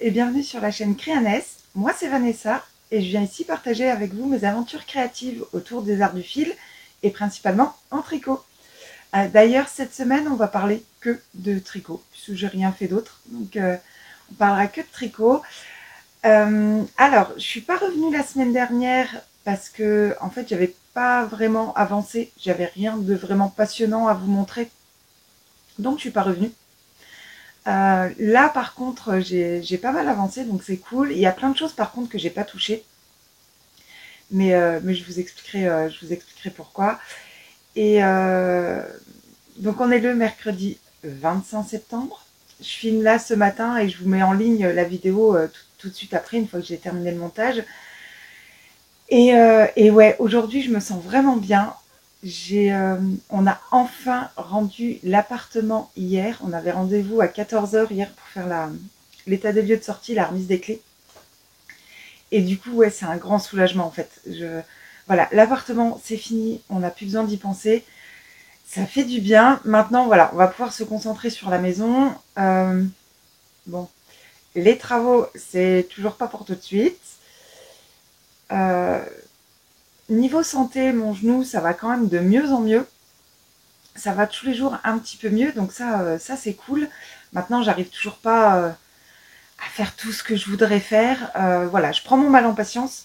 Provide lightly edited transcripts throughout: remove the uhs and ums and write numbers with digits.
et bienvenue sur la chaîne Créaness. Moi c'est Vanessa et je viens ici partager avec vous mes aventures créatives autour des arts du fil et principalement en tricot. D'ailleurs cette semaine on va parler que de tricot puisque j'ai rien fait d'autre, donc on parlera que de tricot. Alors je suis pas revenue la semaine dernière parce que en fait j'avais pas vraiment avancé, j'avais rien de vraiment passionnant à vous montrer, donc je suis pas revenue. Là par contre j'ai pas mal avancé, donc c'est cool. Il y a plein de choses par contre que j'ai pas touché, mais je vous expliquerai pourquoi. Et donc on est le mercredi 25 septembre. Je filme là ce matin et je vous mets en ligne la vidéo tout de suite après, une fois que j'ai terminé le montage. Et ouais, aujourd'hui je me sens vraiment bien. On a enfin rendu l'appartement hier. On avait rendez-vous à 14 h hier pour faire l'état des lieux de sortie, la remise des clés. Et du coup, ouais, c'est un grand soulagement en fait. Voilà, l'appartement c'est fini, on n'a plus besoin d'y penser. Ça fait du bien. Maintenant, voilà, on va pouvoir se concentrer sur la maison. Bon, les travaux, c'est toujours pas pour tout de suite. Euh, Niveau santé, mon genou, ça va quand même de mieux en mieux. Ça va tous les jours un petit peu mieux, donc ça c'est cool. Maintenant, j'arrive toujours pas à faire tout ce que je voudrais faire. Voilà, je prends mon mal en patience.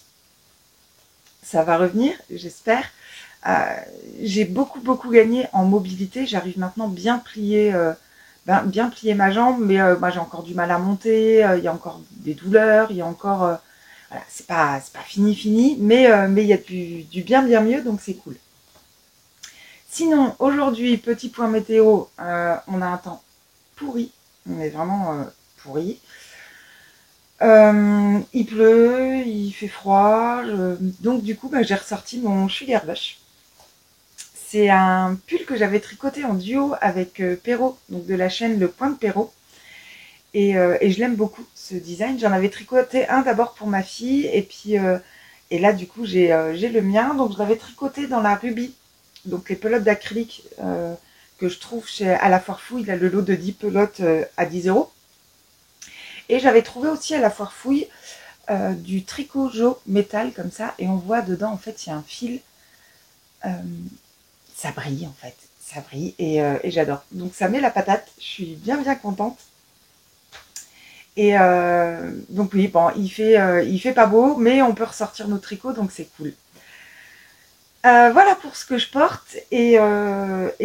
Ça va revenir, j'espère. Euh, j'ai beaucoup gagné en mobilité. J'arrive maintenant bien plier ma jambe, mais moi j'ai encore du mal à monter. Il y a encore des douleurs, il y a encore voilà, c'est pas fini, mais il y a du bien mieux, donc c'est cool. Sinon, aujourd'hui, petit point météo, on a un temps pourri, mais vraiment pourri. Il pleut, il fait froid, donc du coup, j'ai ressorti mon Sugar Bush. C'est un pull que j'avais tricoté en duo avec Perrault, donc de la chaîne Le Point de Perrault. Et je l'aime beaucoup, ce design. J'en avais tricoté un d'abord pour ma fille, et là, du coup, j'ai le mien. Donc, je l'avais tricoté dans la Ruby, donc les pelotes d'acrylique que je trouve à la Foire Fouille. Il a le lot de 10 pelotes à 10 €. Et j'avais trouvé aussi à la Foire Fouille du tricot Jo métal, comme ça. Et on voit dedans, en fait, il y a un fil. Euh, Ça brille, en fait. Ça brille et j'adore. Donc, ça met la patate. Je suis bien contente. Et donc oui, bon, il fait pas beau, mais on peut ressortir nos tricots, donc c'est cool. Voilà pour ce que je porte. Et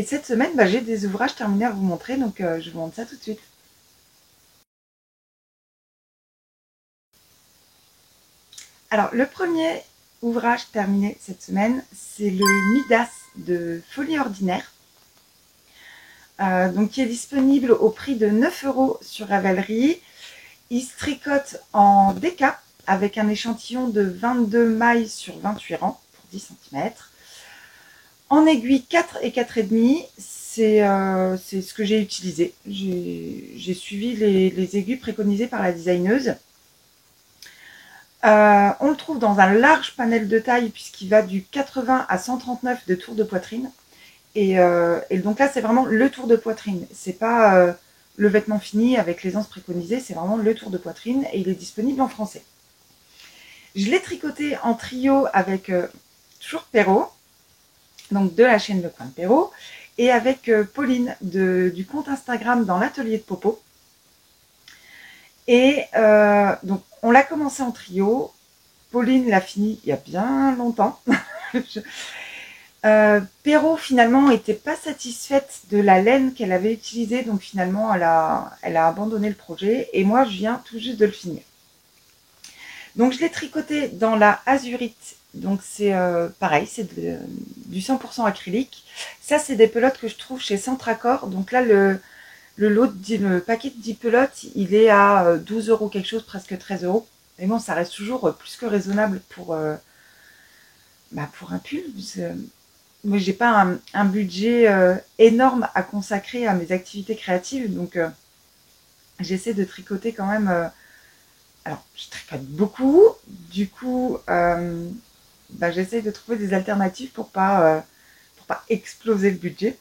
cette semaine, j'ai des ouvrages terminés à vous montrer, donc je vous montre ça tout de suite. Alors, le premier ouvrage terminé cette semaine, c'est le Midas de Folie Ordinaire, donc qui est disponible au prix de 9 € sur Ravelry. Il se tricote en déca avec un échantillon de 22 mailles sur 28 rangs pour 10 cm. En aiguille 4 et 4,5, c'est ce que j'ai utilisé. J'ai suivi les aiguilles préconisées par la designeuse. On le trouve dans un large panel de taille puisqu'il va du 80 à 139 de tour de poitrine. Et donc là, c'est vraiment le tour de poitrine. C'est pas le vêtement fini avec les anses préconisées, c'est vraiment le tour de poitrine et il est disponible en français. Je l'ai tricoté en trio avec toujours Perrault, donc de la chaîne Le Coin de Perrault, et avec Pauline du compte Instagram dans l'atelier de Popo. Et donc on l'a commencé en trio. Pauline l'a fini il y a bien longtemps. Perrault finalement n'était pas satisfaite de la laine qu'elle avait utilisée, donc finalement elle a abandonné le projet et moi je viens tout juste de le finir. Donc je l'ai tricoté dans la azurite, donc c'est pareil, c'est du 100% acrylique. Ça c'est des pelotes que je trouve chez Centracor, donc là le paquet de 10 pelotes il est à 12 € quelque chose, presque 13 €. Mais bon, ça reste toujours plus que raisonnable pour un pull. Moi, j'ai pas un budget énorme à consacrer à mes activités créatives, donc j'essaie de tricoter quand même. Alors, je tricote beaucoup, du coup, j'essaie de trouver des alternatives pour pas exploser le budget.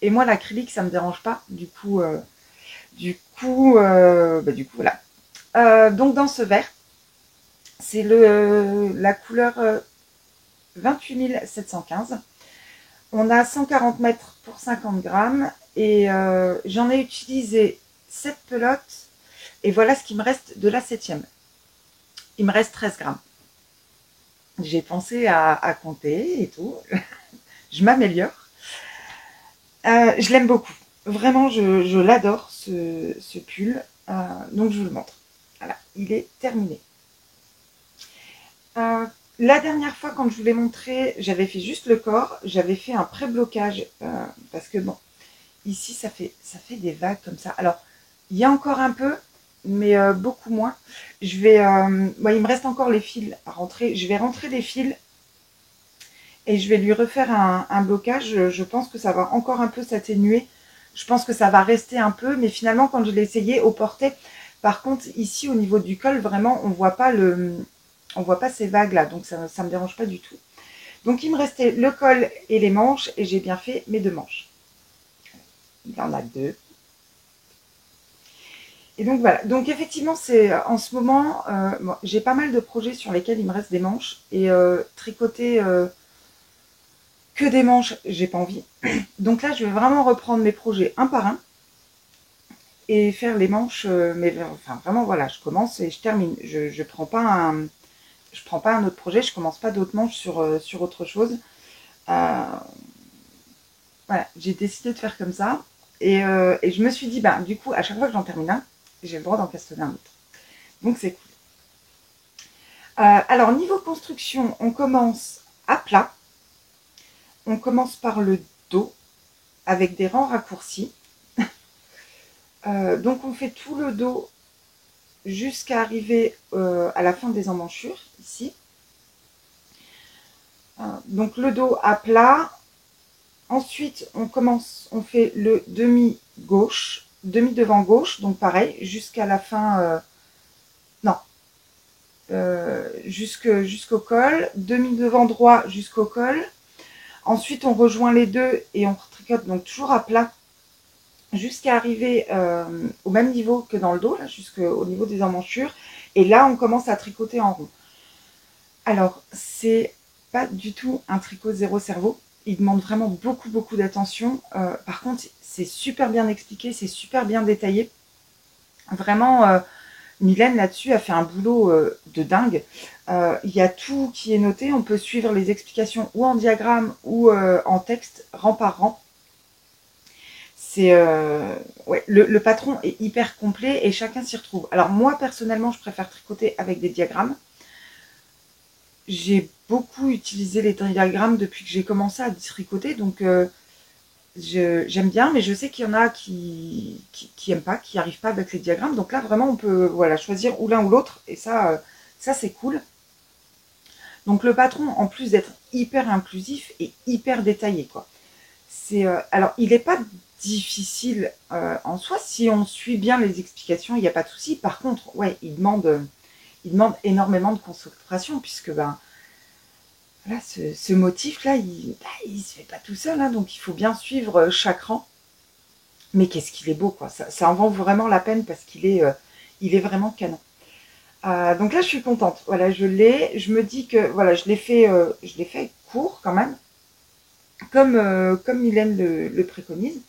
Et moi, l'acrylique, ça me dérange pas, du coup, voilà. Donc dans ce vert, c'est la couleur 28 715. On a 140 mètres pour 50 grammes et j'en ai utilisé 7 pelotes et voilà ce qui me reste de la 7e. Il me reste 13 grammes. J'ai pensé à compter et tout. Je m'améliore. Je l'aime beaucoup. Vraiment, je l'adore ce pull. Donc je vous le montre. Voilà, il est terminé. La dernière fois, quand je vous l'ai montré, j'avais fait juste le corps. J'avais fait un pré-blocage parce que bon, ici ça fait des vagues comme ça. Alors, il y a encore un peu, mais beaucoup moins. Je vais, il me reste encore les fils à rentrer. Je vais rentrer les fils et je vais lui refaire un blocage. Je pense que ça va encore un peu s'atténuer. Je pense que ça va rester un peu, mais finalement, quand je l'ai essayé au porté, par contre, ici au niveau du col, vraiment, on voit pas ces vagues là, donc ça me dérange pas du tout. Donc il me restait le col et les manches et j'ai bien fait mes 2 manches. Il y en a 2. Et donc voilà, donc effectivement c'est en ce moment, bon, j'ai pas mal de projets sur lesquels il me reste des manches et tricoter que des manches, j'ai pas envie. Donc là je vais vraiment reprendre mes projets un par un et faire les manches, mais enfin vraiment voilà, je commence et je termine. Je prends pas un autre projet, je commence pas d'autres manches sur autre chose. Voilà, j'ai décidé de faire comme ça et je me suis dit, bah du coup à chaque fois que j'en termine un, j'ai le droit d'en castonner un autre. Donc c'est cool. Alors niveau construction, on commence à plat. On commence par le dos avec des rangs raccourcis. Donc on fait tout le dos jusqu'à arriver à la fin des emmanchures ici. Donc le dos à plat. Ensuite on fait le demi gauche, demi devant gauche, donc pareil jusqu'à la fin. Non, jusqu'au col, demi devant droit jusqu'au col. Ensuite, on rejoint les deux et on tricote donc toujours à plat jusqu'à arriver au même niveau que dans le dos, jusqu'au niveau des emmanchures. Et là, on commence à tricoter en rond. Alors, c'est pas du tout un tricot zéro cerveau. Il demande vraiment beaucoup, beaucoup d'attention. Par contre, c'est super bien expliqué, c'est super bien détaillé. Vraiment, Mylène là-dessus a fait un boulot de dingue. Il y a tout qui est noté. On peut suivre les explications ou en diagramme ou en texte, rang par rang. C'est ouais, le patron est hyper complet et chacun s'y retrouve. Alors moi personnellement, je préfère tricoter avec des diagrammes. J'ai beaucoup utilisé les diagrammes depuis que j'ai commencé à tricoter, donc j'aime bien, mais je sais qu'il y en a qui aiment pas, qui n'arrivent pas avec les diagrammes. Donc là, vraiment, on peut voilà, choisir ou l'un ou l'autre, et ça c'est cool. Donc le patron, en plus d'être hyper inclusif et hyper détaillé, quoi. Alors, il n'est pas difficile en soi, si on suit bien les explications, il n'y a pas de souci. Par contre, ouais, il demande énormément de concentration, puisque ben, là, ce motif-là, il se fait pas tout seul, hein, donc il faut bien suivre chaque rang. Mais qu'est-ce qu'il est beau, quoi. Ça en vaut vraiment la peine parce qu'il est, vraiment canon. Donc là, je suis contente. Voilà, je l'ai. Je me dis que voilà, je l'ai fait court quand même, comme Mylène le préconise.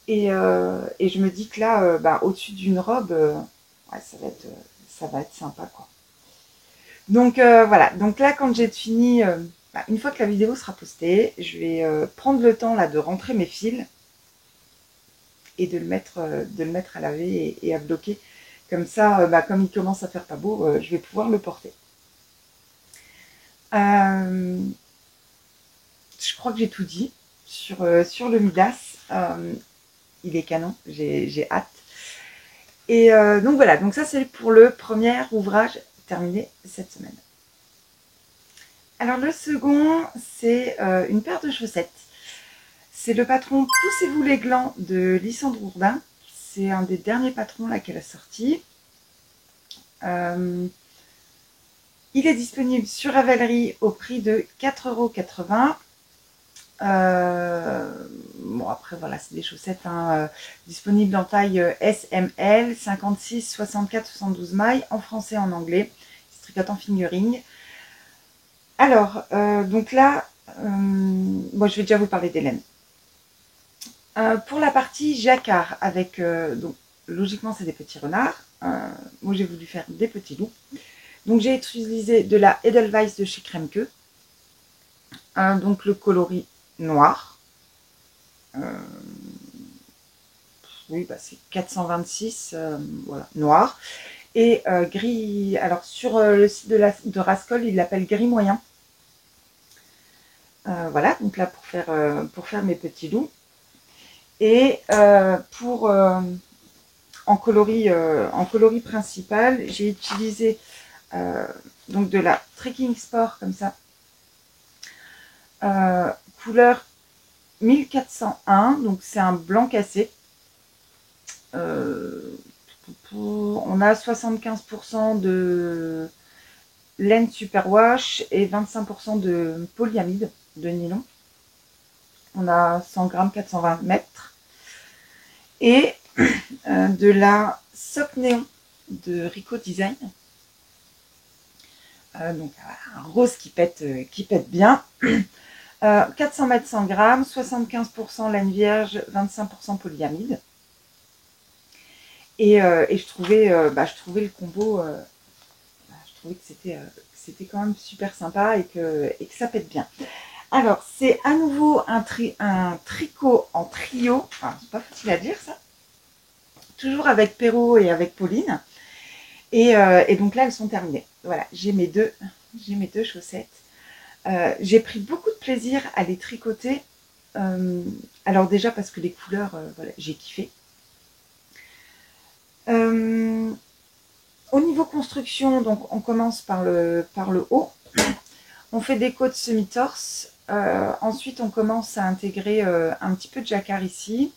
Et je me dis que là, bah, au-dessus d'une robe, ouais, ça va être sympa, quoi. Donc voilà, donc là quand j'ai fini, bah, une fois que la vidéo sera postée, je vais prendre le temps là de rentrer mes fils et de le mettre à laver et à bloquer. Comme ça, bah, comme il commence à faire pas beau, je vais pouvoir le porter. Je crois que j'ai tout dit sur le Midas. Il est canon, j'ai hâte. Et donc voilà, donc ça c'est pour le premier ouvrage terminé cette semaine. Alors le second, c'est une paire de chaussettes. C'est le patron Poussez-vous les glands de Lysandre Ourdin. C'est un des derniers patrons là qu'elle a sorti. Il est disponible sur Ravelry au prix de 4,80 €. Bon, après, voilà, c'est des chaussettes hein, disponibles en taille SML, 56, 64, 72 mailles, en français et en anglais. C'est tricotant fingering. Alors, donc là, bon, je vais déjà vous parler des laines. Pour la partie jacquard, avec, donc, logiquement, c'est des petits renards. Moi, j'ai voulu faire des petits loups. Donc, j'ai utilisé de la Edelweiss de chez Kremke. Donc, le coloris noir. Oui, bah, c'est 426, voilà, noir. Et gris, alors sur le site de Rascol, il l'appelle gris moyen. Voilà, donc là pour faire mes petits loups. Et en coloris principal, j'ai utilisé donc de la Trekking Sport comme ça, couleur 1401, donc c'est un blanc cassé. On a 75% de laine superwash et 25% de polyamide de nylon. On a 100 grammes, 420 mètres. Et de la sock néon de Rico Design. Donc un rose qui pète bien. 400 mètres, 100 grammes, 75% laine vierge, 25% polyamide. Et je trouvais le combo, je trouvais que c'était quand même super sympa et que ça pète bien. Alors, c'est à nouveau un tricot en trio. Enfin, c'est pas facile à dire ça. Toujours avec Perrault et avec Pauline. Et donc là, elles sont terminées. Voilà, j'ai mes deux chaussettes. J'ai pris beaucoup de plaisir à les tricoter. Alors déjà parce que les couleurs, voilà, j'ai kiffé. Au niveau construction, donc on commence par le haut. On fait des côtes semi-torse. Ensuite, on commence à intégrer un petit peu de jacquard ici.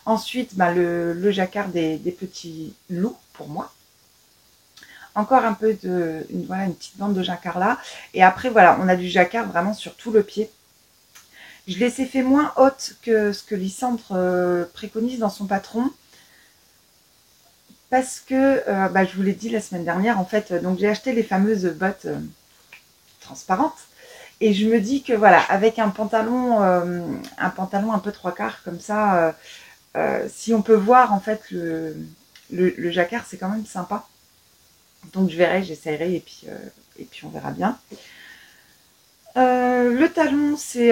Ensuite, bah, le jacquard des petits loups pour moi. Encore un peu voilà, une petite bande de jacquard là. Et après, voilà, on a du jacquard vraiment sur tout le pied. Je les ai fait moins hautes que ce que Lysandre préconise dans son patron. Parce que, bah, je vous l'ai dit la semaine dernière, en fait, donc j'ai acheté les fameuses bottes transparentes. Et je me dis que voilà, avec un pantalon un peu trois quarts comme ça, si on peut voir en fait le jacquard, c'est quand même sympa. Donc je verrai, j'essaierai et puis on verra bien. Le talon, c'est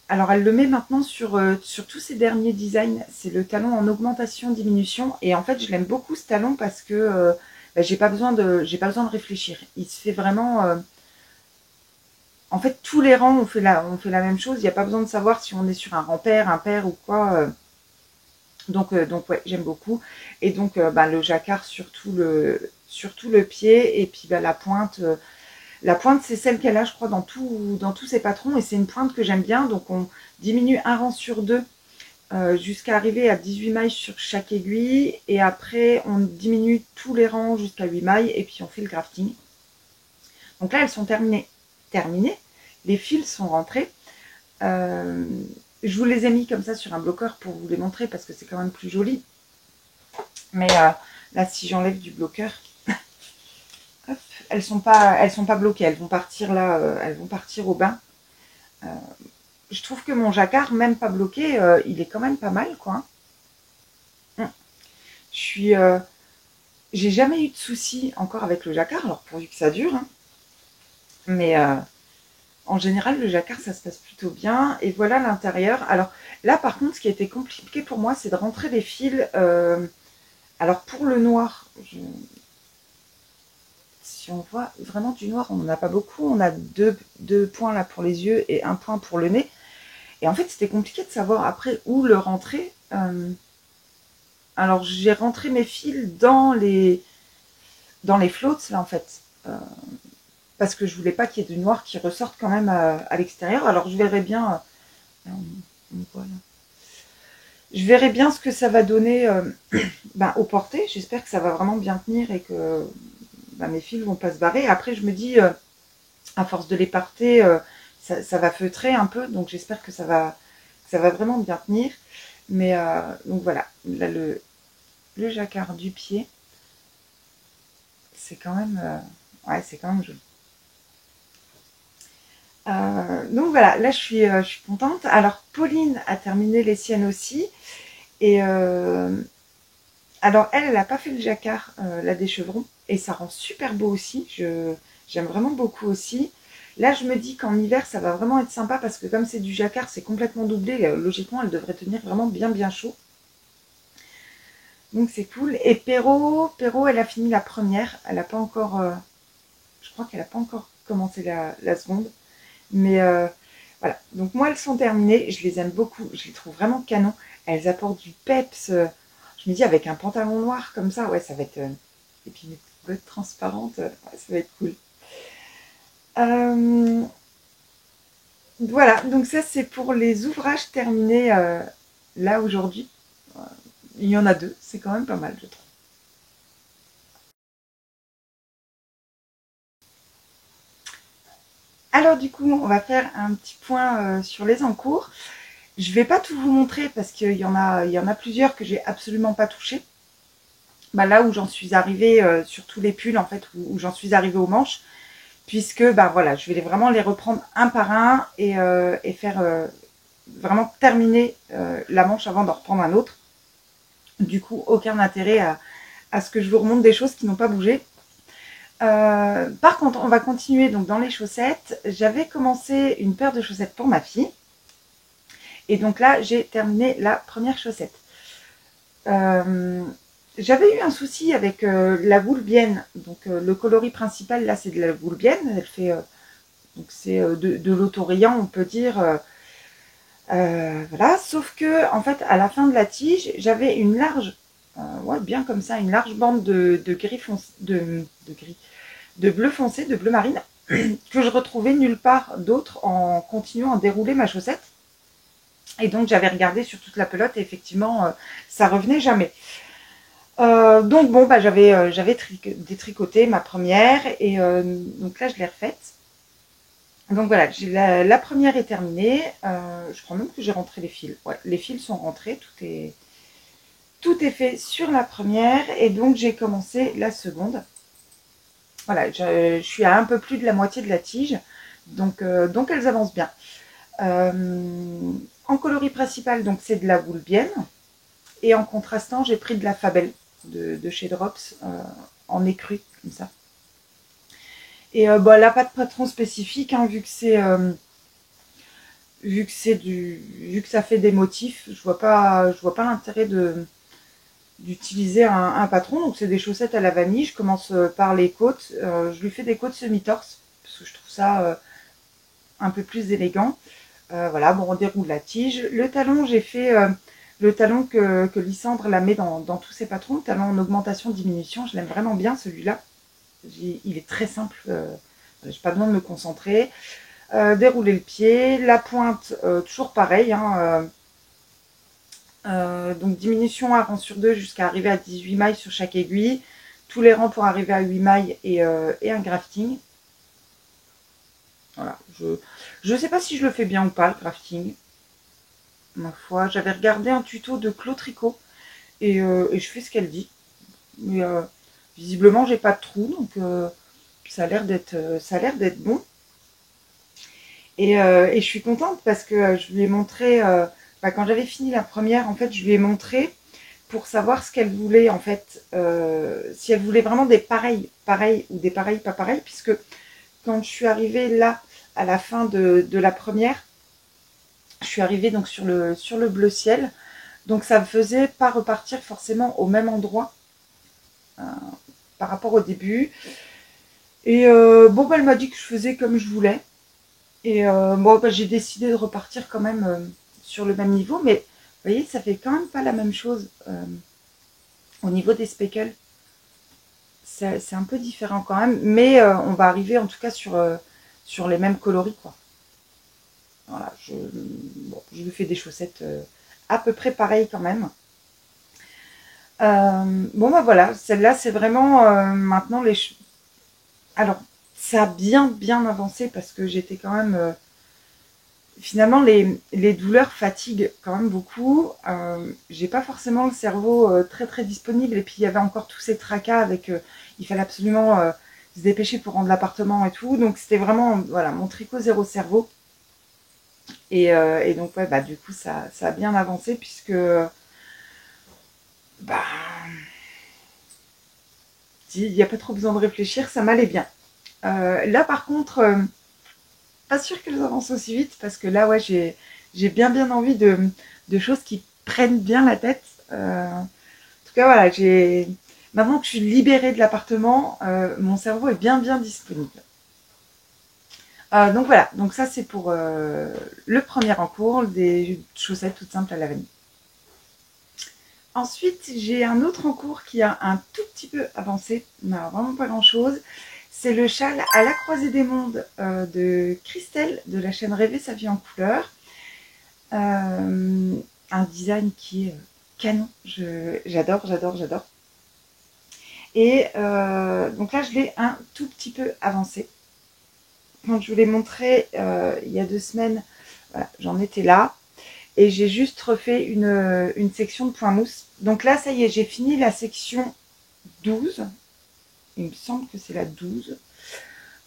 alors elle le met maintenant sur tous ses derniers designs. C'est le talon en augmentation-diminution. Et en fait, je l'aime beaucoup ce talon parce que bah, j'ai pas besoin de réfléchir. Il se fait vraiment. En fait, tous les rangs, on fait la même chose. Il n'y a pas besoin de savoir si on est sur un rang pair, un pair ou quoi. Donc ouais, j'aime beaucoup. Et donc, bah, le jacquard sur tout le pied. Et puis, bah, la pointe, c'est celle qu'elle a, je crois, dans tous ses patrons. Et c'est une pointe que j'aime bien. Donc, on diminue un rang sur deux jusqu'à arriver à 18 mailles sur chaque aiguille. Et après, on diminue tous les rangs jusqu'à 8 mailles. Et puis, on fait le grafting. Donc là, elles sont terminées. Les fils sont rentrés. Je vous les ai mis comme ça sur un bloqueur pour vous les montrer parce que c'est quand même plus joli. Mais là, si j'enlève du bloqueur, hop, elles sont pas bloquées. Elles vont partir là, elles vont partir au bain. Je trouve que mon jacquard, même pas bloqué, il est quand même pas mal, quoi. J'ai jamais eu de soucis encore avec le jacquard, alors pourvu que ça dure. Hein. Mais en général, le jacquard, ça se passe plutôt bien. Et voilà l'intérieur. Alors là, par contre, ce qui a été compliqué pour moi, c'est de rentrer les fils. Alors pour le noir, si on voit vraiment du noir, on n'en a pas beaucoup. On a deux points là pour les yeux et un point pour le nez. Et en fait, c'était compliqué de savoir après où le rentrer. Alors j'ai rentré mes fils dans les floats là en fait. Parce que je voulais pas qu'il y ait du noir qui ressorte quand même à l'extérieur. Alors je verrai bien, voilà. Je verrai bien ce que ça va donner ben, au porté. J'espère que ça va vraiment bien tenir et que ben, mes fils vont pas se barrer. Après je me dis, à force de les porter, ça va feutrer un peu, donc j'espère que ça va vraiment bien tenir. Mais donc voilà, là le jacquard du pied, c'est quand même, ouais, c'est quand même joli. Donc voilà, là je suis contente. Alors Pauline a terminé les siennes aussi. Et alors elle n'a pas fait le jacquard, là des chevrons. Et ça rend super beau aussi. J'aime vraiment beaucoup aussi. Là je me dis qu'en hiver ça va vraiment être sympa parce que comme c'est du jacquard, c'est complètement doublé. Logiquement elle devrait tenir vraiment bien chaud. Donc c'est cool. Et Perrault, elle a fini la première. Elle n'a pas encore... je crois qu'elle n'a pas encore commencé la seconde. Mais voilà, donc moi elles sont terminées, je les aime beaucoup, je les trouve vraiment canon. Elles apportent du peps. Je me dis avec un pantalon noir comme ça, ouais, ça va être... et puis une bottes transparente, ouais, ça va être cool. Voilà, donc ça c'est pour les ouvrages terminés là aujourd'hui. Il y en a deux, c'est quand même pas mal je trouve. Alors du coup, on va faire un petit point sur les encours. Je vais pas tout vous montrer parce il y en a plusieurs que j'ai absolument pas touché. Bah là où j'en suis arrivée sur tous les pulls en fait, où j'en suis arrivée aux manches, puisque bah voilà, je vais vraiment les reprendre un par un et faire vraiment terminer la manche avant d'en reprendre un autre. Du coup, aucun intérêt à ce que je vous remonte des choses qui n'ont pas bougé. Par contre, on va continuer donc dans les chaussettes. J'avais commencé une paire de chaussettes pour ma fille. Et donc là, j'ai terminé la première chaussette. J'avais eu un souci avec la Woolbienne. Donc le coloris principal, là, c'est de la Woolbienne. Elle fait... donc c'est de l'autorayant, on peut dire. Voilà. Sauf que, en fait, à la fin de la tige, j'avais une large... ouais, bien comme ça, une large bande de gris foncé... de bleu foncé, de bleu marine, que je retrouvais nulle part d'autre en continuant à dérouler ma chaussette. Et donc j'avais regardé sur toute la pelote et effectivement ça revenait jamais. Donc bon bah j'avais détricoté ma première et donc là je l'ai refaite. Donc voilà, la première est terminée. Je crois même que j'ai rentré les fils. Ouais, les fils sont rentrés, tout est fait sur la première et donc j'ai commencé la seconde. Voilà, je suis à un peu plus de la moitié de la tige, donc elles avancent bien. En coloris principal, donc c'est de la Woolbienne. Et en contrastant, j'ai pris de la Fabel de chez Drops en écru, comme ça. Et bah, là, pas de patron spécifique, hein, vu que ça fait des motifs, je vois pas l'intérêt d'utiliser un patron. Donc c'est des chaussettes à la vanille. Je commence par les côtes. Je lui fais des côtes semi-torse, parce que je trouve ça un peu plus élégant. Voilà, bon, on déroule la tige. Le talon, j'ai fait le talon que Lysandre la met dans tous ses patrons, le talon en augmentation-diminution. Je l'aime vraiment bien celui-là. Il est très simple, j'ai pas besoin de me concentrer. Dérouler le pied, la pointe, toujours pareil. Hein, donc diminution à rang sur 2 jusqu'à arriver à 18 mailles sur chaque aiguille. Tous les rangs pour arriver à 8 mailles et un grafting. Voilà, je sais pas si je le fais bien ou pas, le grafting. Ma foi, j'avais regardé un tuto de Claude Tricot et je fais ce qu'elle dit. Mais visiblement, j'ai pas de trou, donc ça a l'air d'être bon. Et je suis contente parce que je lui ai montré, bah, quand j'avais fini la première, en fait, je lui ai montré pour savoir ce qu'elle voulait, en fait, si elle voulait vraiment des pareils ou des pareils pas pareils, puisque quand je suis arrivée là, à la fin de la première, je suis arrivée donc sur le bleu ciel, donc ça ne faisait pas repartir forcément au même endroit par rapport au début. Et bon, bah, elle m'a dit que je faisais comme je voulais. Et bon, bah, j'ai décidé de repartir quand même sur le même niveau, mais vous voyez, ça fait quand même pas la même chose au niveau des speckles. C'est un peu différent quand même, mais on va arriver en tout cas sur les mêmes coloris, quoi. Voilà, je lui fais des chaussettes à peu près pareilles quand même. Bon bah voilà, celle-là c'est vraiment maintenant les... Alors, ça a bien avancé parce que j'étais quand même... finalement, les douleurs fatiguent quand même beaucoup. J'ai pas forcément le cerveau très très disponible. Et puis, il y avait encore tous ces tracas avec... il fallait absolument se dépêcher pour rendre l'appartement et tout. Donc, c'était vraiment, voilà, mon tricot zéro cerveau. Et donc, ouais, bah, du coup, ça a bien avancé puisque... bah, il n'y a pas trop besoin de réfléchir, ça m'allait bien. Là, par contre, pas sûr qu'elles avancent aussi vite parce que là, ouais, j'ai bien envie de choses qui prennent bien la tête. En tout cas, voilà, maintenant que je suis libérée de l'appartement, mon cerveau est bien disponible. Donc voilà, donc ça c'est pour le premier en cours, des chaussettes toutes simples à la vanille. Ensuite, j'ai un autre en cours qui a un tout petit peu avancé, mais vraiment pas grand chose. C'est le châle à la croisée des mondes de Christelle de la chaîne Rêver sa vie en couleur. Un design qui est canon, j'adore. Et donc là, je l'ai un tout petit peu avancé. Quand je vous l'ai montré il y a 2 semaines, voilà, j'en étais là. Et j'ai juste refait une section de point mousse. Donc là, ça y est, j'ai fini la section 12. Il me semble que c'est la 12.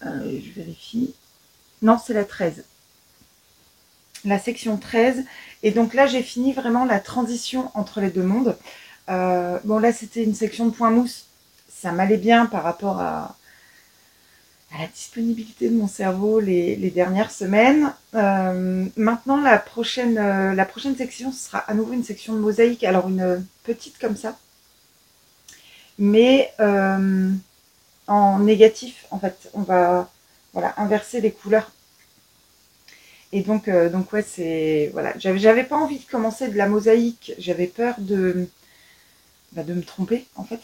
Je vérifie. Non, c'est la 13. La section 13. Et donc là, j'ai fini vraiment la transition entre les deux mondes. Bon, là, c'était une section de point mousse. Ça m'allait bien par rapport à la disponibilité de mon cerveau les dernières semaines. Maintenant, la prochaine section, ce sera à nouveau une section de mosaïque. Alors, une petite comme ça. Mais en négatif, en fait. On va voilà, inverser les couleurs. Et donc ouais, c'est... Voilà. J'avais pas envie de commencer de la mosaïque. J'avais peur de me tromper, en fait.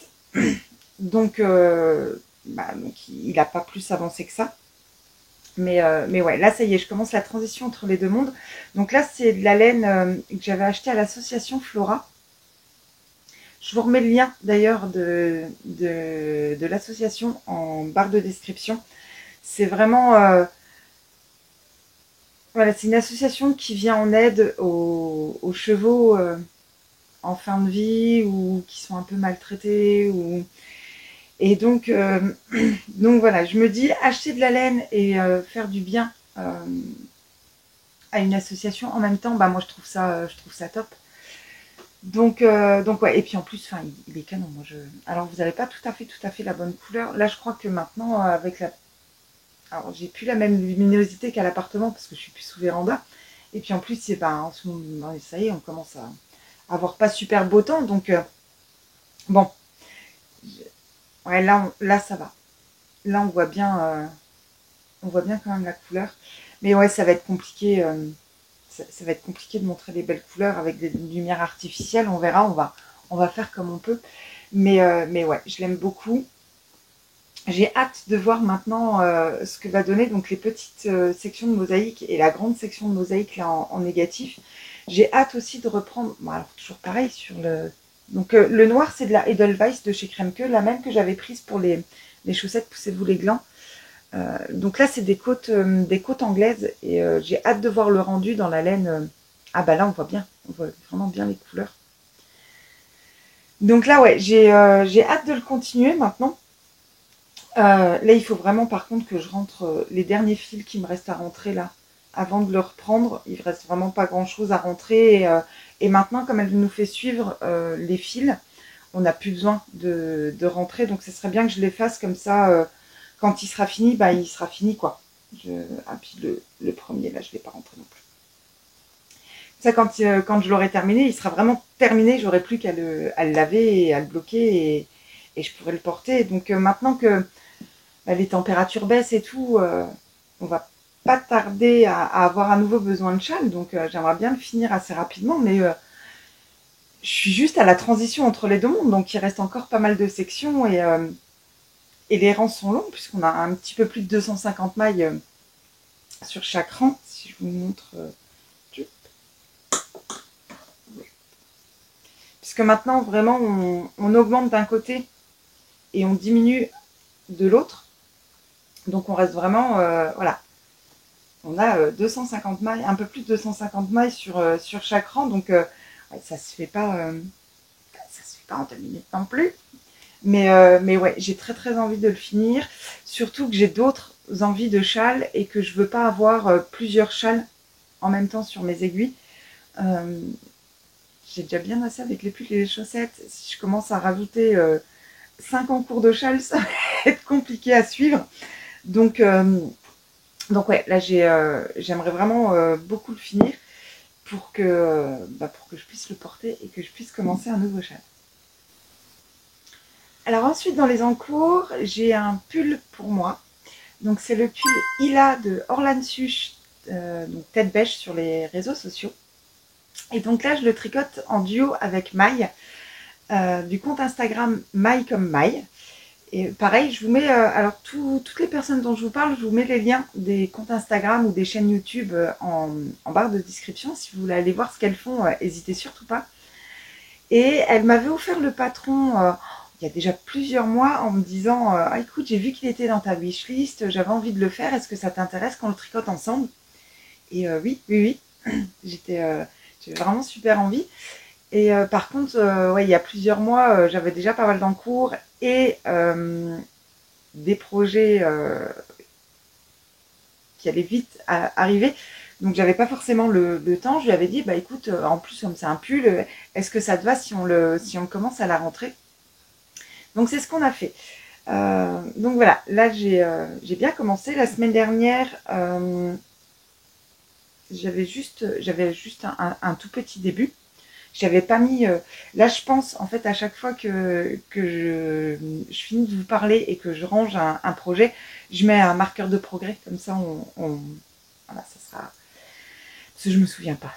Donc, donc il n'a pas plus avancé que ça. Mais ouais, là, ça y est, je commence la transition entre les deux mondes. Donc là, c'est de la laine que j'avais achetée à l'association Flora. Je vous remets le lien, d'ailleurs, de l'association en barre de description. C'est vraiment... voilà, c'est une association qui vient en aide aux chevaux en fin de vie ou qui sont un peu maltraités. Et donc, donc voilà, je me dis, acheter de la laine et faire du bien à une association en même temps, bah moi je trouve ça top. Donc ouais, et puis en plus, enfin, il est canon. Alors vous n'avez pas tout à fait la bonne couleur. Là, je crois que maintenant, avec la... Alors, j'ai plus la même luminosité qu'à l'appartement parce que je suis plus sous véranda. Et puis en plus, c'est ben, en ce moment, ça y est, on commence à avoir pas super beau temps. Donc, bon, ouais, là, ça va. Là, on voit bien quand même la couleur. Mais ouais, ça va être compliqué. Ça va être compliqué de montrer des belles couleurs avec des lumières artificielles. On verra, on va faire comme on peut. Mais ouais, je l'aime beaucoup. J'ai hâte de voir maintenant ce que va donner donc les petites sections de mosaïque et la grande section de mosaïque là en négatif. J'ai hâte aussi de reprendre, bon, alors toujours pareil sur le... Donc le noir c'est de la Edelweiss de chez Kremke, la même que j'avais prise pour les chaussettes Poussez-vous les glands. Donc là c'est des côtes anglaises et j'ai hâte de voir le rendu dans la laine. Ah bah là on voit vraiment bien les couleurs. Donc là ouais, j'ai hâte de le continuer maintenant. Là, il faut vraiment, par contre, que je rentre les derniers fils qui me restent à rentrer là, avant de le reprendre. Il ne reste vraiment pas grand-chose à rentrer. Et maintenant, comme elle nous fait suivre les fils, on n'a plus besoin de rentrer. Donc, ce serait bien que je les fasse comme ça. Quand il sera fini, bah, il sera fini, quoi. Ah, puis le premier, là, je ne l'ai pas rentré non plus. Ça, quand je l'aurai terminé, il sera vraiment terminé. J'aurai plus qu'à le laver et à le bloquer et je pourrai le porter. Donc, maintenant que les températures baissent et tout, on va pas tarder à avoir à nouveau besoin de châle, donc j'aimerais bien le finir assez rapidement, mais je suis juste à la transition entre les deux mondes, donc il reste encore pas mal de sections et les rangs sont longs puisqu'on a un petit peu plus de 250 mailles sur chaque rang. Si je vous montre, puisque maintenant vraiment on augmente d'un côté et on diminue de l'autre, donc on reste vraiment voilà. on a 250 mailles, un peu plus de 250 mailles sur chaque rang, donc ouais, ça se fait pas en 2 minutes non plus. Mais ouais, j'ai très envie de le finir, surtout que j'ai d'autres envies de châles et que je veux pas avoir plusieurs châles en même temps sur mes aiguilles. J'ai déjà bien assez avec les pulls et les chaussettes. Si je commence à rajouter 5 encours de châle, ça va être compliqué à suivre. Donc ouais, là j'aimerais vraiment beaucoup le finir pour que je puisse le porter et que je puisse commencer un nouveau châle. Alors ensuite, dans les encours, j'ai un pull pour moi. Donc c'est le pull Ila de Orlan Such, donc tête bêche sur les réseaux sociaux. Et donc là, je le tricote en duo avec Maï, du compte Instagram Maï comme Maï. Et pareil, je vous mets, alors toutes les personnes dont je vous parle, je vous mets les liens des comptes Instagram ou des chaînes YouTube en barre de description. Si vous voulez aller voir ce qu'elles font, n'hésitez surtout pas. Et elle m'avait offert le patron il y a déjà plusieurs mois en me disant ah, écoute, j'ai vu qu'il était dans ta wishlist, j'avais envie de le faire, est-ce que ça t'intéresse qu'on le tricote ensemble? Et oui, j'avais vraiment super envie. Et par contre, ouais, il y a plusieurs mois, j'avais déjà pas mal d'encours et des projets qui allaient vite arriver. Donc j'avais pas forcément le temps. Je lui avais dit, bah écoute, en plus comme c'est un pull, est-ce que ça te va si on le commence à la rentrée? Donc c'est ce qu'on a fait. Donc voilà, là j'ai bien commencé. La semaine dernière, j'avais juste un tout petit début. J'avais pas mis. Là, je pense en fait à chaque fois que je finis de vous parler et que je range un projet, je mets un marqueur de progrès. Comme ça, voilà, ça sera. Parce que je me souviens pas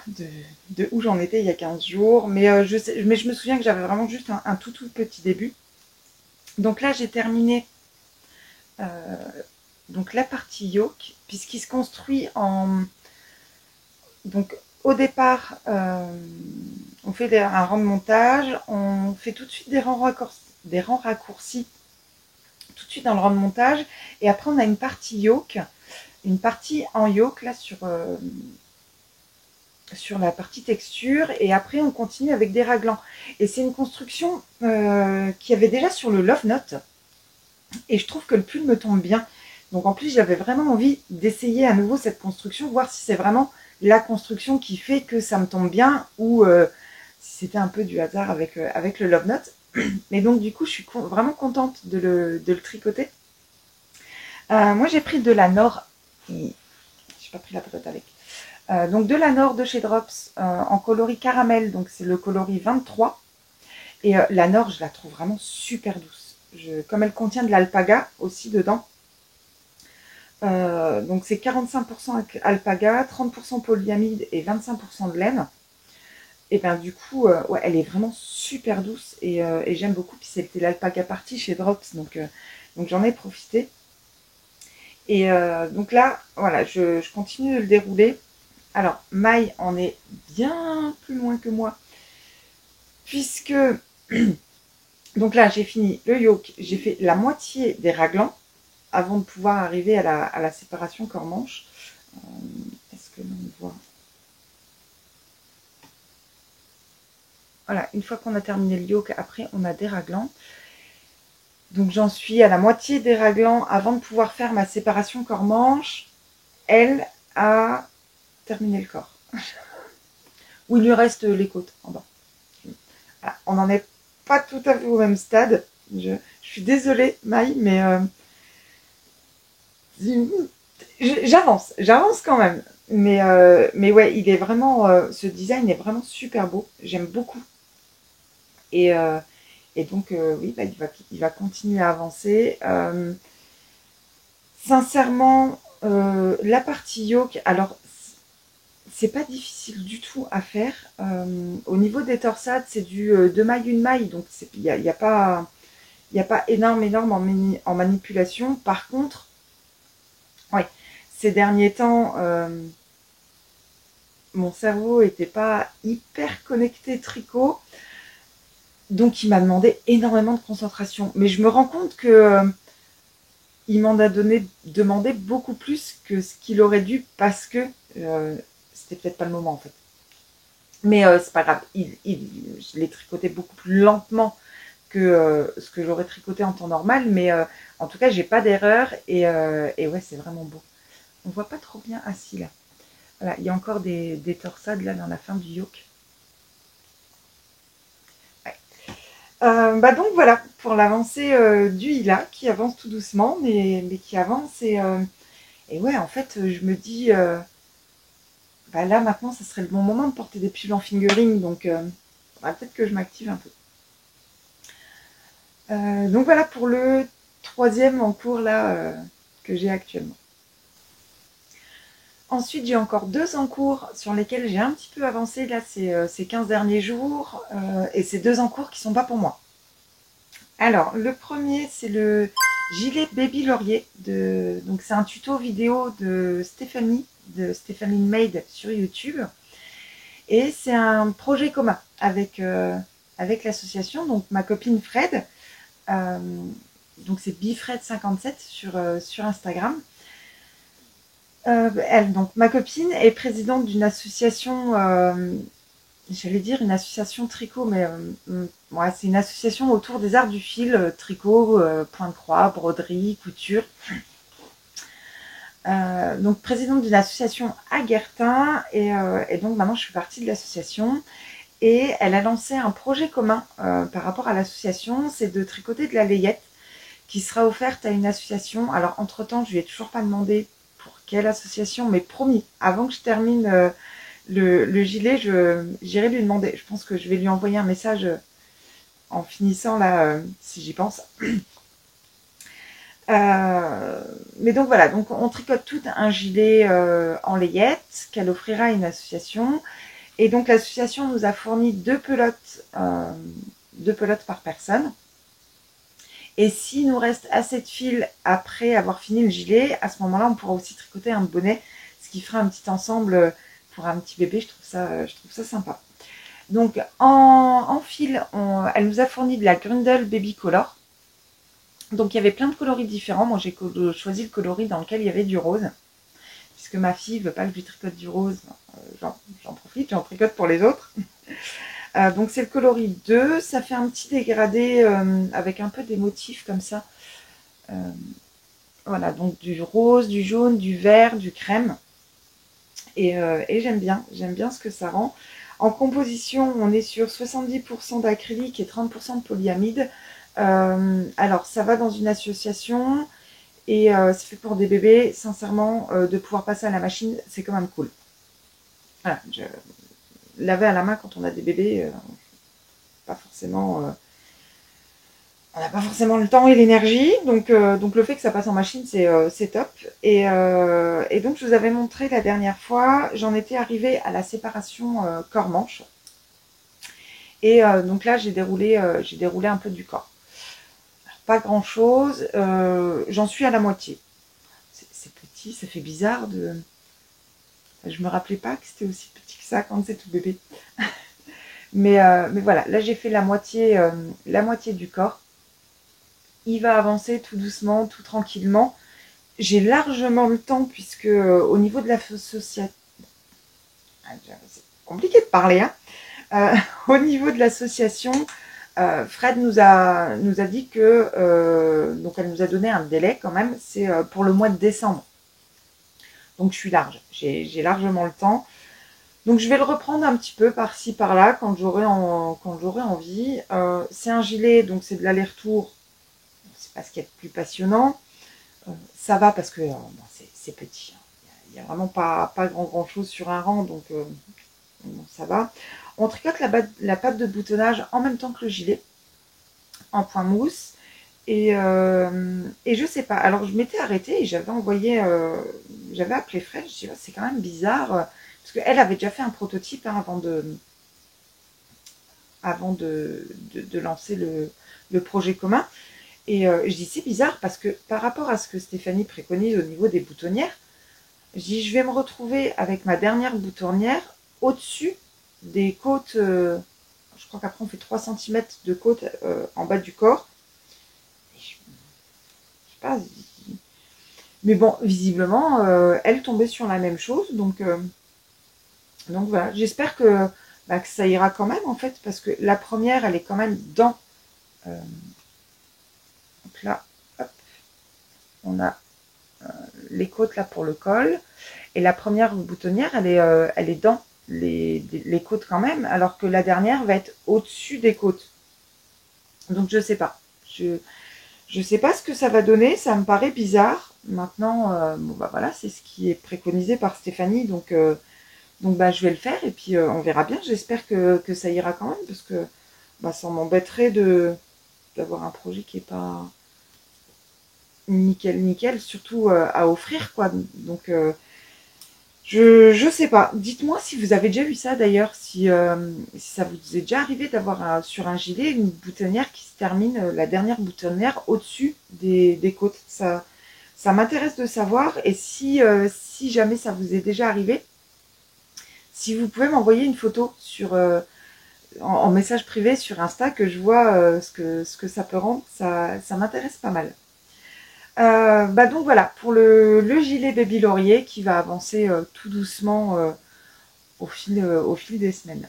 de où j'en étais il y a 15 jours, mais je me souviens que j'avais vraiment juste un tout petit début. Donc là, j'ai terminé donc la partie yoke, puisqu'il se construit en. Donc au départ, on fait un rang de montage, on fait tout de suite des rangs raccourcis tout de suite dans le rang de montage, et après on a une partie yoke, une partie en yoke là sur la partie texture, et après on continue avec des raglans. Et c'est une construction qu'il y avait déjà sur le Love Note, et je trouve que le pull me tombe bien. Donc en plus j'avais vraiment envie d'essayer à nouveau cette construction, voir si c'est vraiment la construction qui fait que ça me tombe bien, ou si c'était un peu du hasard avec le Love Note. Mais donc du coup je suis vraiment contente de le tricoter. Moi j'ai pris de la Nord, j'ai pas pris la pelote avec. Donc de la Nord de chez Drops en coloris caramel, donc c'est le coloris 23. Et la Nord je la trouve vraiment super douce. Comme elle contient de l'alpaga aussi dedans, donc c'est 45% alpaga, 30% polyamide et 25% de laine. Et bien du coup, ouais, elle est vraiment super douce et j'aime beaucoup. Puis c'était l'alpaga party chez Drops, donc j'en ai profité. Et donc là, voilà, je continue de le dérouler. Alors, Maï en est bien plus loin que moi, puisque donc là, j'ai fini le yoke, j'ai fait la moitié des raglans avant de pouvoir arriver à la séparation corps-manche. Est-ce que l'on voit? Voilà, une fois qu'on a terminé le yoke, après on a des raglans. Donc j'en suis à la moitié des raglans avant de pouvoir faire ma séparation corps-manche. Elle a terminé le corps. Où il lui reste les côtes en bas. Voilà, on n'en est pas tout à fait au même stade. Je suis désolée, Maï, mais j'avance quand même. Mais ouais, il est vraiment, ce design est vraiment super beau. J'aime beaucoup. Et donc, oui, bah, il va continuer à avancer. Sincèrement, la partie yoke, alors, c'est pas difficile du tout à faire. Au niveau des torsades, c'est du 2 mailles, 1 maille, donc il n'y a pas énorme en manipulation. Par contre, ouais, ces derniers temps, mon cerveau n'était pas hyper connecté tricot, donc il m'a demandé énormément de concentration. Mais je me rends compte que il m'en a demandé beaucoup plus que ce qu'il aurait dû parce que c'était peut-être pas le moment en fait. Mais c'est pas grave, je l'ai tricoté beaucoup plus lentement que ce que j'aurais tricoté en temps normal, mais en tout cas j'ai pas d'erreur et ouais c'est vraiment beau. On voit pas trop bien assis là. Voilà, il y a encore des torsades là dans la fin du yoke. Ouais. Bah donc voilà pour l'avancée du Hila qui avance tout doucement mais qui avance et ouais en fait je me dis bah là maintenant ça serait le bon moment de porter des pulls en fingering donc bah, peut-être que je m'active un peu. Donc voilà pour le troisième en cours là que j'ai actuellement. Ensuite, j'ai encore 2 en cours sur lesquels j'ai un petit peu avancé là ces 15 derniers jours et c'est 2 en cours qui sont pas pour moi. Alors, le premier, c'est le gilet Baby Laurier. Donc, c'est un tuto vidéo de Stéphanie Made sur YouTube. Et c'est un projet commun avec l'association, donc ma copine Fred. Euh, donc, c'est bifred57 sur Instagram. Donc ma copine est présidente d'une association, j'allais dire une association tricot, mais ouais, c'est une association autour des arts du fil, tricot, point de croix, broderie, couture. Donc présidente d'une association à Guertin et donc maintenant je fais partie de l'association et elle a lancé un projet commun par rapport à l'association, c'est de tricoter de la layette qui sera offerte à une association. Alors entre-temps, je lui ai toujours pas demandé pour quelle association, mais promis, avant que je termine le gilet, j'irai lui demander. Je pense que je vais lui envoyer un message en finissant là, si j'y pense. Mais donc voilà, donc on tricote tout un gilet en layette qu'elle offrira à une association. Et donc l'association nous a fourni 2 pelotes par personne. Et s'il nous reste assez de fil après avoir fini le gilet, à ce moment-là, on pourra aussi tricoter un bonnet, ce qui fera un petit ensemble pour un petit bébé. Je trouve ça sympa. Donc en fil, elle nous a fourni de la Grundle Baby Color. Donc il y avait plein de coloris différents. Moi j'ai choisi le coloris dans lequel il y avait du rose. Puisque ma fille veut pas que je lui tricote du rose, j'en profite, j'en tricote pour les autres. Donc c'est le coloris 2, ça fait un petit dégradé avec un peu des motifs comme ça. Voilà, donc du rose, du jaune, du vert, du crème. Et j'aime bien ce que ça rend. En composition, on est sur 70% d'acrylique et 30% de polyamide. Alors ça va dans une association et c'est fait pour des bébés. Sincèrement, de pouvoir passer à la machine, c'est quand même cool. Voilà, laver à la main quand on a des bébés, pas forcément, on n'a pas forcément le temps et l'énergie, donc le fait que ça passe en machine, c'est top. Et donc je vous avais montré la dernière fois, j'en étais arrivée à la séparation corps-manche. Et donc là, j'ai déroulé un peu du corps. Alors, pas grand chose, j'en suis à la moitié. C'est petit, ça fait bizarre de. Je me rappelais pas que c'était aussi petit que ça quand c'est tout bébé. Mais voilà, là j'ai fait la moitié du corps. Il va avancer tout doucement, tout tranquillement. J'ai largement le temps puisque au niveau de l'association, c'est compliqué de parler, hein. Au niveau de l'association, Fred nous a dit que donc elle nous a donné un délai quand même, c'est pour le mois de décembre. Donc je suis large, j'ai largement le temps. Donc je vais le reprendre un petit peu par-ci par-là quand j'aurai envie. C'est un gilet, donc c'est de l'aller-retour. C'est pas ce qu'il y a de plus passionnant. Ça va parce que c'est petit. Il n'y a vraiment pas grand chose sur un rang, donc bon, ça va. On tricote la patte de boutonnage en même temps que le gilet, en point mousse. Et je sais pas. Alors je m'étais arrêtée et j'avais appelé Fred. Je dis c'est quand même bizarre parce qu'elle avait déjà fait un prototype hein, avant de lancer le projet commun. Et je dis c'est bizarre parce que par rapport à ce que Stéphanie préconise au niveau des boutonnières, je dis je vais me retrouver avec ma dernière boutonnière au-dessus des côtes. Je crois qu'après on fait 3 cm de côte en bas du corps. Et je sais pas, Mais bon, visiblement, elle tombait sur la même chose. Donc voilà, j'espère que ça ira quand même en fait, parce que la première, elle est quand même dans. Donc là, hop, on a les côtes là pour le col. Et la première boutonnière, elle est dans les côtes quand même, alors que la dernière va être au-dessus des côtes. Donc je sais pas. Je sais pas ce que ça va donner, ça me paraît bizarre. Maintenant, bon bah voilà, c'est ce qui est préconisé par Stéphanie, donc bah je vais le faire et puis on verra bien. J'espère que ça ira quand même, parce que bah, ça m'embêterait d'avoir un projet qui est pas nickel nickel, surtout à offrir quoi. Donc je sais pas. Dites-moi si vous avez déjà vu ça d'ailleurs, si ça vous est déjà arrivé d'avoir sur un gilet une boutonnière qui se termine, la dernière boutonnière au-dessus des côtes. Ça m'intéresse de savoir, et si jamais ça vous est déjà arrivé, si vous pouvez m'envoyer une photo en message privé sur Insta, que je vois ce que ça peut rendre, ça m'intéresse pas mal. Bah donc voilà, pour le gilet Baby Laurier qui va avancer tout doucement au fil des semaines.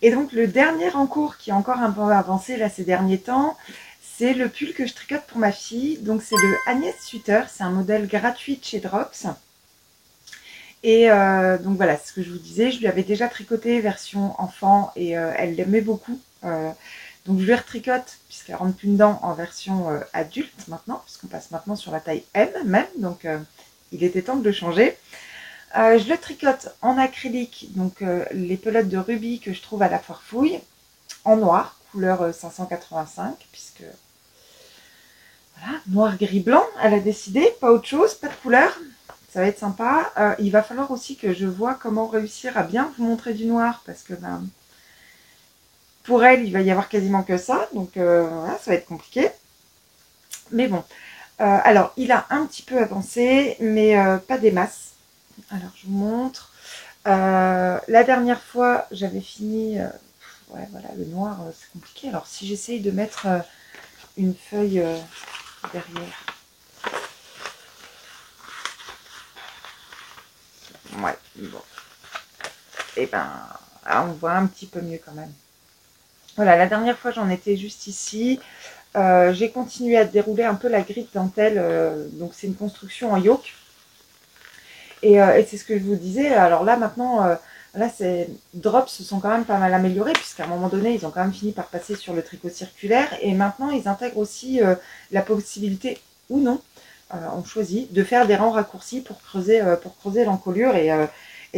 Et donc le dernier en cours qui est encore un peu avancé là ces derniers temps, c'est le pull que je tricote pour ma fille. Donc c'est le Agnès Suter, c'est un modèle gratuit de chez Drops. Et donc voilà, c'est ce que je vous disais, je lui avais déjà tricoté version enfant et elle l'aimait beaucoup. Donc je lui retricote, puisqu'elle rentre plus dedans, en version adulte maintenant, puisqu'on passe maintenant sur la taille M même, donc il était temps de le changer. Je le tricote en acrylique, donc les pelotes de rubis que je trouve à la foire fouille, en noir, couleur 585, puisque voilà, noir, gris, blanc, elle a décidé, pas autre chose, pas de couleur. Ça va être sympa. Il va falloir aussi que je vois comment réussir à bien vous montrer du noir, parce que pour elle, il va y avoir quasiment que ça, donc voilà, ça va être compliqué. Mais bon, alors il a un petit peu avancé, mais pas des masses. Alors je vous montre. La dernière fois, j'avais fini. Ouais, voilà, le noir, c'est compliqué. Alors si j'essaye de mettre une feuille derrière. Ouais, bon. Et ben, là, on voit un petit peu mieux quand même. Voilà, la dernière fois, j'en étais juste ici. J'ai continué à dérouler un peu la grille de dentelle. Donc, c'est une construction en yoke. Et c'est ce que je vous disais. Alors là, maintenant, là, Drops se sont quand même pas mal améliorés, puisqu'à un moment donné, ils ont quand même fini par passer sur le tricot circulaire. Et maintenant, ils intègrent aussi la possibilité, ou non, on choisit, de faire des rangs raccourcis pour creuser l'encolure. Et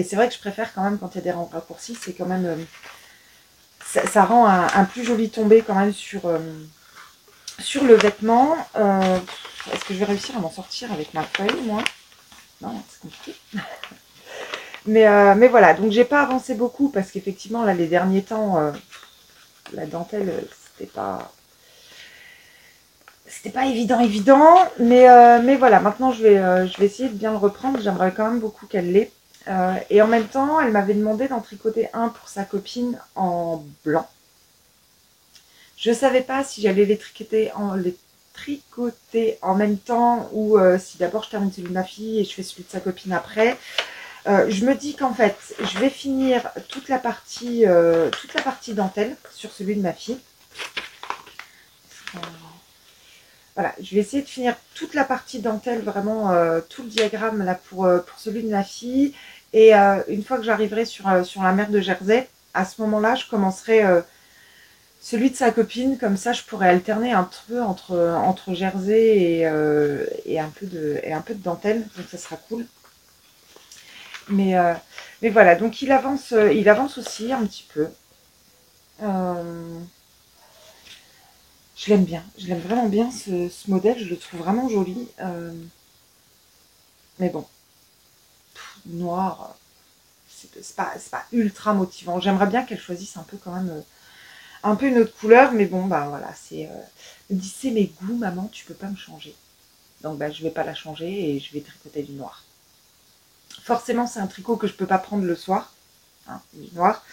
c'est vrai que je préfère quand même quand il y a des rangs raccourcis, c'est quand même... ça rend un plus joli tombé quand même sur le vêtement. Est-ce que je vais réussir à m'en sortir avec ma feuille, moi? Non, c'est compliqué. Mais voilà, donc j'ai pas avancé beaucoup, parce qu'effectivement, là, les derniers temps, la dentelle, c'était pas évident. Mais voilà, maintenant, je vais essayer de bien le reprendre. J'aimerais quand même beaucoup qu'elle l'ait. Et en même temps, elle m'avait demandé d'en tricoter un pour sa copine en blanc. Je savais pas si j'allais les tricoter en même temps, ou si d'abord je termine celui de ma fille et je fais celui de sa copine après. Je me dis qu'en fait, je vais finir toute la partie dentelle sur celui de ma fille. Voilà, je vais essayer de finir toute la partie dentelle, vraiment tout le diagramme là pour celui de ma fille. Et une fois que j'arriverai sur la mer de Jersey, à ce moment-là, je commencerai celui de sa copine. Comme ça, je pourrais alterner un peu entre Jersey et un peu de dentelle. Donc ça sera cool. Mais voilà, donc il avance aussi un petit peu. Je l'aime bien, je l'aime vraiment bien ce modèle, je le trouve vraiment joli. Mais bon, noir, c'est pas ultra motivant. J'aimerais bien qu'elle choisisse un peu quand même un peu une autre couleur, mais bon, bah voilà, elle me dit c'est mes goûts, maman, tu peux pas me changer. Donc bah je vais pas la changer et je vais tricoter du noir. Forcément, c'est un tricot que je peux pas prendre le soir, hein, du noir.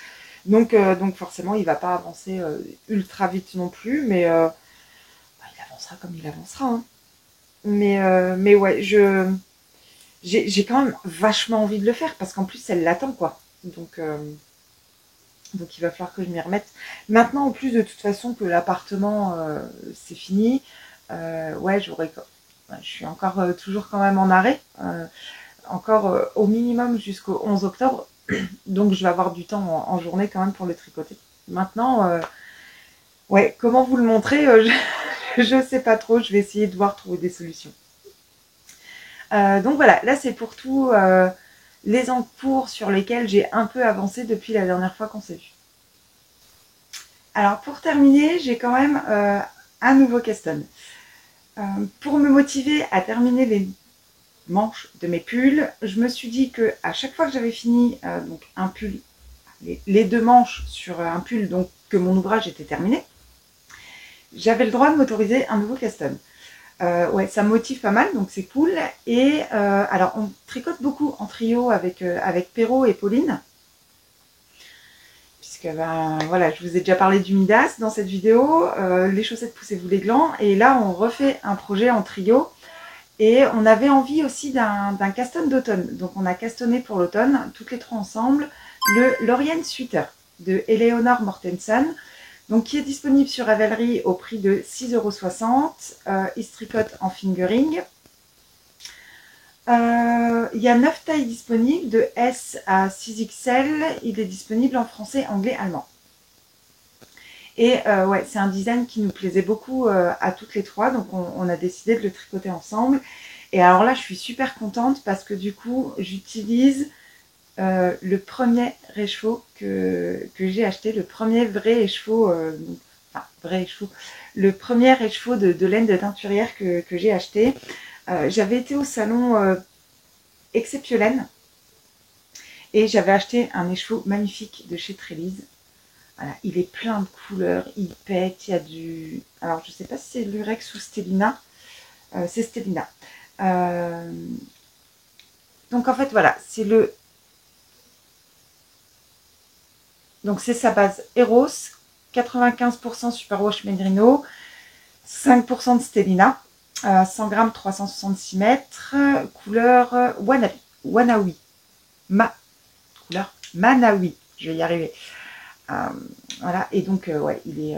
Donc forcément, il va pas avancer ultra vite non plus, mais il avancera comme il avancera. Hein. Mais ouais, j'ai quand même vachement envie de le faire parce qu'en plus elle l'attend quoi. Donc il va falloir que je m'y remette. Maintenant en plus de toute façon que l'appartement c'est fini, ouais ouais, je suis encore toujours quand même en arrêt, encore au minimum jusqu'au 11 octobre. Donc je vais avoir du temps en journée quand même pour le tricoter. Maintenant, ouais, comment vous le montrer, je sais pas trop, je vais essayer de voir trouver des solutions. Donc voilà, là c'est pour tout les encours sur lesquels j'ai un peu avancé depuis la dernière fois qu'on s'est vu. Alors pour terminer, j'ai quand même un nouveau Keston. Pour me motiver à terminer les manches de mes pulls, je me suis dit que à chaque fois que j'avais fini donc un pull, les deux manches sur un pull, donc que mon ouvrage était terminé, j'avais le droit de m'autoriser un nouveau Keston. Ouais, ça me motive pas mal, donc c'est cool. Et alors, on tricote beaucoup en trio avec Perrault et Pauline. Puisque, ben, voilà, je vous ai déjà parlé du Midas dans cette vidéo. Les chaussettes poussez-vous les glands. Et là, on refait un projet en trio. Et on avait envie aussi d'un caston d'automne. Donc, on a castonné pour l'automne, toutes les trois ensemble, le Lorient Sweater de Eleonore Mortensen. Donc, qui est disponible sur Ravelry au prix de 6,60 €. Il se tricote en fingering. Il y a 9 tailles disponibles, de S à 6XL. Il est disponible en français, anglais, allemand. Et ouais, c'est un design qui nous plaisait beaucoup à toutes les trois, donc on a décidé de le tricoter ensemble. Et alors là, je suis super contente parce que du coup, j'utilise le premier écheveau que j'ai acheté, le premier vrai écheveau, enfin vrai écheveau, le premier écheveau de laine de teinturière que j'ai acheté. J'avais été au salon Exceptiolaine et j'avais acheté un écheveau magnifique de chez Trélise. Voilà, il est plein de couleurs, il pète, il y a du... Alors je sais pas si c'est Lurex ou Stellina, c'est Stellina. Donc en fait voilà, c'est le... Donc c'est sa base Eros, 95% Superwash Merino, 5% de Stellina, 100 grammes, 366 mètres, couleur Wanawi, couleur Manawi, je vais y arriver. Voilà, et donc ouais, il est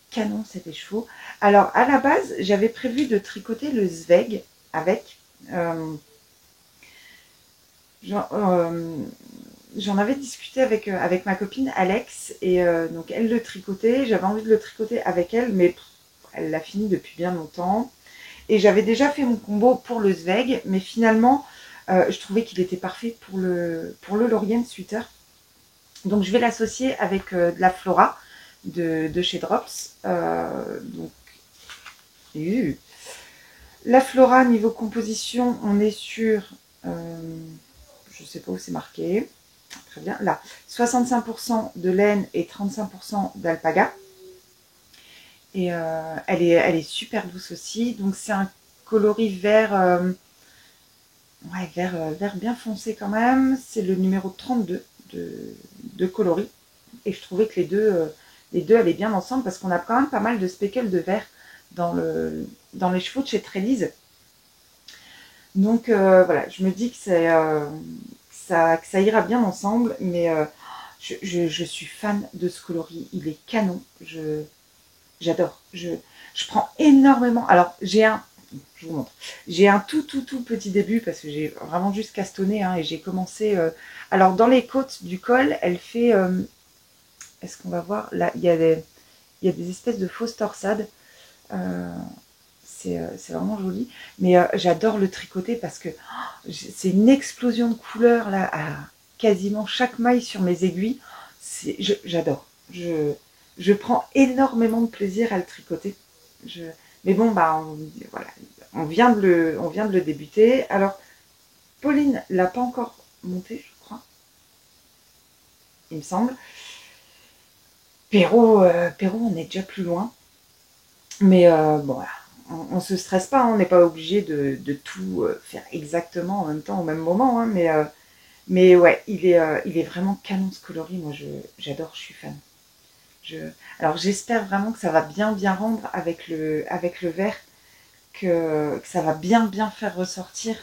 canon cet écheveau. Alors à la base, j'avais prévu de tricoter le Zweig avec. J'en avais discuté avec ma copine Alex, et donc elle le tricotait. J'avais envie de le tricoter avec elle, mais elle l'a fini depuis bien longtemps. Et j'avais déjà fait mon combo pour le Zweig, mais finalement, je trouvais qu'il était parfait pour le Lorient Sweater. Donc je vais l'associer avec de la Flora de chez Drops. Donc, la Flora, niveau composition, on est sur, je ne sais pas où c'est marqué, très bien, là, 65% de laine et 35% d'alpaga. Et elle est super douce aussi. Donc c'est un coloris vert, ouais, vert bien foncé quand même. C'est le numéro 32 de coloris. Et je trouvais que les deux allaient bien ensemble parce qu'on a quand même pas mal de speckles de vert dans les chevaux de chez Trélise. Donc voilà, je me dis que ça ira bien ensemble, mais je suis fan de ce coloris. Il est canon. J'adore. Je prends énormément. Alors je vous montre. J'ai un tout petit début parce que j'ai vraiment juste castonné hein, et j'ai commencé. Alors dans les côtes du col, elle fait. Est-ce qu'on va voir là, il y a des espèces de fausses torsades. C'est vraiment joli. Mais j'adore le tricoter parce que c'est une explosion de couleurs là, à quasiment chaque maille sur mes aiguilles. J'adore. Je prends énormément de plaisir à le tricoter. Mais bon, bah, voilà, on vient de le débuter. Alors, Pauline l'a pas encore monté, je crois. Il me semble. Perrault, on est déjà plus loin. Mais bon, voilà, on se stresse pas, hein, on n'est pas obligé de tout faire exactement en même temps, au même moment. Hein, mais ouais, il est vraiment canon ce coloris. Moi, j'adore, je suis fan. Alors j'espère vraiment que ça va bien rendre avec le vert. que ça va bien faire ressortir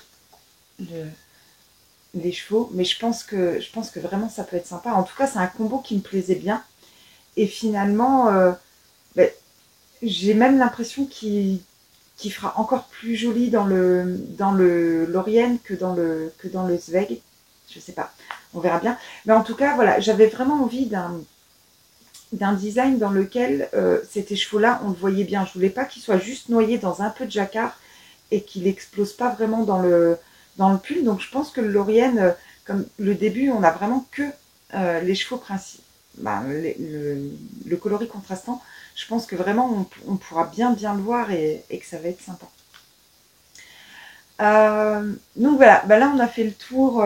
les chevaux. Mais je pense que vraiment ça peut être sympa. En tout cas, c'est un combo qui me plaisait bien. Et finalement, ben, j'ai même l'impression qu'il fera encore plus joli dans le Lorien que dans le Zweig. Je sais pas, on verra bien. Mais en tout cas, voilà, j'avais vraiment envie d'un design dans lequel ces chevaux-là, on le voyait bien. Je voulais pas qu'ils soient juste noyés dans un peu de jacquard et qu'il explose pas vraiment dans le pull. Donc je pense que le Lorien, comme le début, on a vraiment que les chevaux principaux, bah, le coloris contrastant. Je pense que vraiment on pourra bien le voir et que ça va être sympa. Donc voilà, bah là on a fait le tour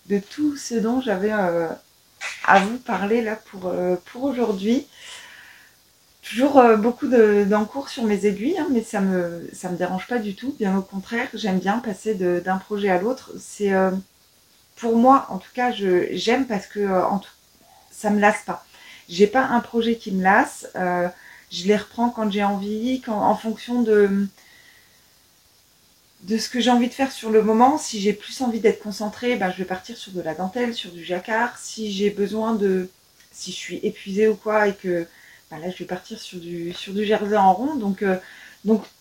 de tout ce dont j'avais à vous parler là pour aujourd'hui. Toujours beaucoup d'encours sur mes aiguilles, hein, mais ça me dérange pas du tout. Bien au contraire, j'aime bien passer d'un projet à l'autre. C'est pour moi, en tout cas, j'aime parce que ça me lasse pas. J'ai pas un projet qui me lasse. Je les reprends quand j'ai envie, en fonction de ce que j'ai envie de faire sur le moment. Si j'ai plus envie d'être concentrée, ben, je vais partir sur de la dentelle, sur du jacquard. Si j'ai besoin si je suis épuisée ou quoi, et que ben là je vais partir sur du jersey en rond. Donc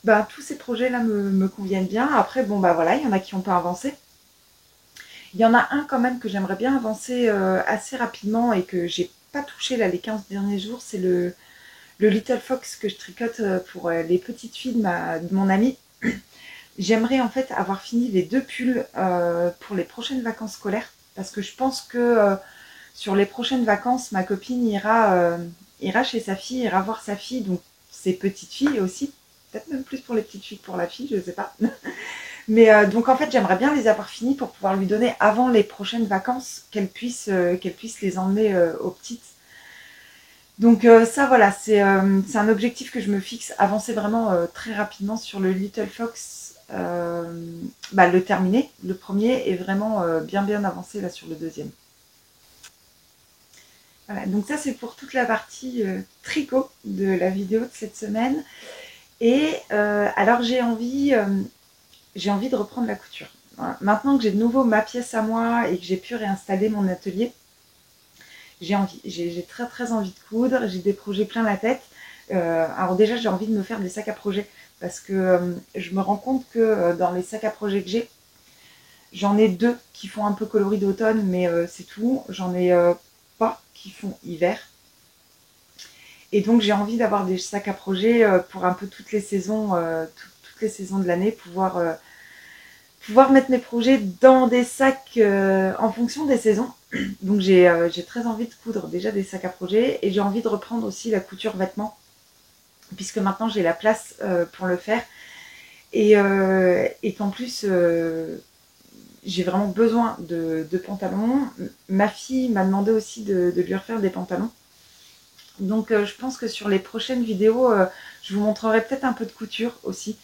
ben, tous ces projets-là me conviennent bien. Après, bon bah voilà, il y en a qui n'ont pas avancé. Il y en a un quand même que j'aimerais bien avancer assez rapidement et que j'ai pas touché là les 15 derniers jours, c'est le Little Fox que je tricote pour les petites filles de mon amie. J'aimerais en fait avoir fini les 2 pulls pour les prochaines vacances scolaires parce que je pense que sur les prochaines vacances, ma copine ira chez sa fille, ira voir sa fille, donc ses petites filles aussi, peut-être même plus pour les petites filles que pour la fille, je sais pas. Mais donc en fait, j'aimerais bien les avoir finis pour pouvoir lui donner avant les prochaines vacances, qu'elle puisse les emmener aux petites. Donc ça voilà, c'est un objectif que je me fixe, avancer vraiment très rapidement sur le Little Fox, le terminer, le premier, et vraiment bien avancer là sur le deuxième. Voilà, donc ça c'est pour toute la partie tricot de la vidéo de cette semaine. Et alors j'ai envie de reprendre la couture. Voilà. Maintenant que j'ai de nouveau ma pièce à moi et que j'ai pu réinstaller mon atelier, j'ai très envie de coudre, j'ai des projets plein la tête. Alors déjà j'ai envie de me faire des sacs à projet parce que je me rends compte que dans les sacs à projet que j'en ai 2 qui font un peu coloris d'automne, mais c'est tout. J'en ai pas qui font hiver. Et donc j'ai envie d'avoir des sacs à projet pour un peu toutes les saisons, toutes les saisons de l'année, pouvoir mettre mes projets dans des sacs en fonction des saisons. Donc j'ai très envie de coudre déjà des sacs à projet et j'ai envie de reprendre aussi la couture vêtements puisque maintenant j'ai la place pour le faire et qu'en plus j'ai vraiment besoin de pantalons. Ma fille m'a demandé aussi de lui refaire des pantalons. Donc je pense que sur les prochaines vidéos, je vous montrerai peut-être un peu de couture aussi.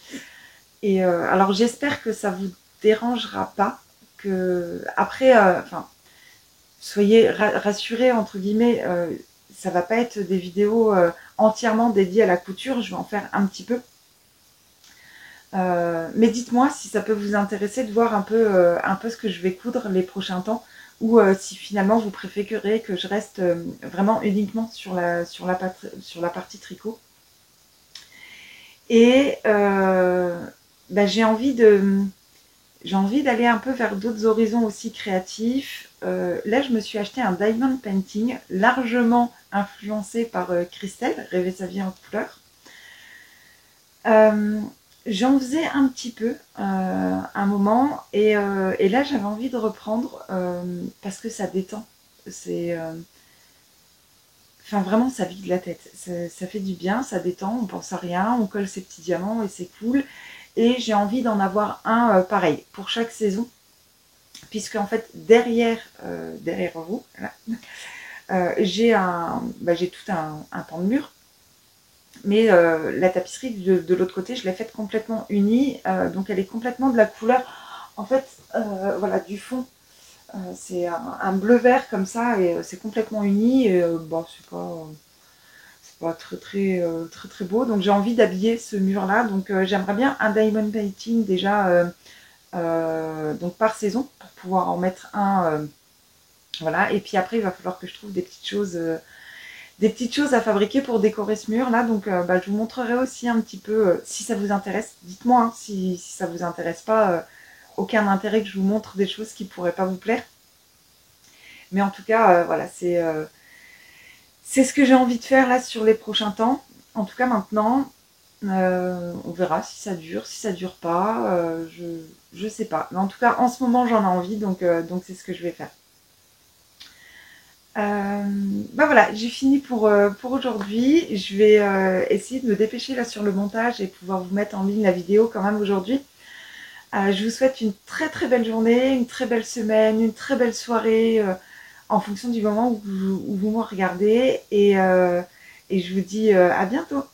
Et alors j'espère que ça vous dérangera pas. Que après, soyez rassurés entre guillemets, ça va pas être des vidéos entièrement dédiées à la couture. Je vais en faire un petit peu. Mais dites-moi si ça peut vous intéresser de voir un peu ce que je vais coudre les prochains temps, ou si finalement vous préférez que je reste vraiment uniquement sur la partie tricot. Et j'ai envie d'aller un peu vers d'autres horizons aussi créatifs. Là, je me suis acheté un diamond painting, largement influencé par Christelle, Rêver sa vie en couleur. J'en faisais un petit peu un moment, et là j'avais envie de reprendre parce que ça détend. Vraiment, ça vide la tête. Ça fait du bien, ça détend, on pense à rien, on colle ses petits diamants et c'est cool. Et j'ai envie d'en avoir un pareil pour chaque saison, puisque en fait derrière vous, voilà, j'ai tout un pan de mur. Mais la tapisserie de l'autre côté, je l'ai faite complètement unie, donc elle est complètement de la couleur, en fait, voilà, du fond. C'est un bleu vert comme ça, et c'est complètement uni, et c'est bon, très beau. Donc j'ai envie d'habiller ce mur-là. Donc j'aimerais bien un diamond painting déjà donc par saison pour pouvoir en mettre un. Voilà. Et puis après il va falloir que je trouve des petites choses à fabriquer pour décorer ce mur là. Donc bah, je vous montrerai aussi un petit peu si ça vous intéresse. Dites-moi hein, si ça vous intéresse pas. Aucun intérêt que je vous montre des choses qui pourraient pas vous plaire. Mais en tout cas, voilà, c'est ce que j'ai envie de faire là sur les prochains temps. En tout cas maintenant, on verra si ça dure, si ça dure pas, je sais pas. Mais en tout cas, en ce moment, j'en ai envie, donc c'est ce que je vais faire. Bah voilà, j'ai fini pour aujourd'hui. Je vais essayer de me dépêcher là sur le montage et pouvoir vous mettre en ligne la vidéo quand même aujourd'hui. Je vous souhaite une très belle journée, une très belle semaine, une très belle soirée en fonction du moment où vous me regardez et je vous dis à bientôt.